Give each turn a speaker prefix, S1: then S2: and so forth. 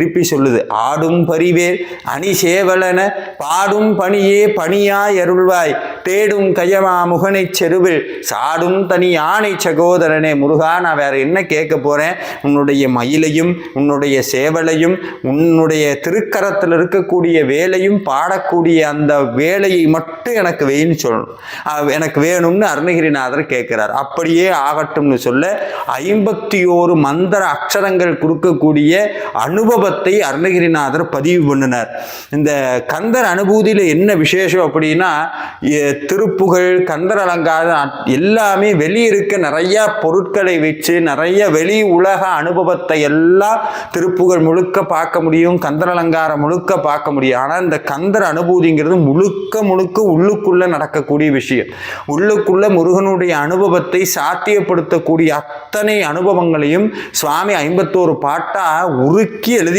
S1: திருப்பி சொல்லுது. ஆடும் பரிவேல் அணி சேவலன பாடும் பணியே பணியாய் அருள்வாய் தேடும் கயமா முகனை செருவில் சாடும் தனி யானை சகோதரனே. முருகா, நான் வேற என்ன கேட்க போறேன்? உன்னுடைய மயிலையும் உன்னுடைய சேவலையும் உன்னுடைய திருக்கரத்தில் இருக்கக்கூடிய வேலையும் பாடக்கூடிய அந்த வேலையை மட்டும் எனக்கு வேணும்னு சொல்லணும், எனக்கு வேணும்னு அருணகிரிநாதர் கேட்கிறார். அப்படியே ஆகட்டும்னு சொல்ல 51 மந்திர அக்ஷரங்கள் கொடுக்கக்கூடிய அனுபவத்தை அருணகிரிநாதர் பதிவு பண்ணினார். இந்த கந்தர் அனுபூதியில் என்ன விசேஷம் அப்படின்னா, திருப்புகழ், கந்தர் அலங்காரம் எல்லாமே வெளியிருக்க நிறைய பொருட்களை வச்சு நிறைய வெளி உலக அனுபவத்தை எல்லாம் திருப்புகழ் முழுக்க பார்க்க முடியும், கந்தர் அலங்காரம் முழுக்க பார்க்க முடியும். ஆனால் இந்த கந்தர் அனுபூதிங்கிறது முழுக்க முழுக்க உள்ளுக்குள்ள நடக்கக்கூடிய விஷயம். உள்ளுக்குள்ள முருகனுடைய அனுபவத்தை சாத்தியப்படுத்தக்கூடிய அத்தனை அனுபவங்களையும் சுவாமி 51 பாட்டா உருக்கி எழுதியிருப்பார்.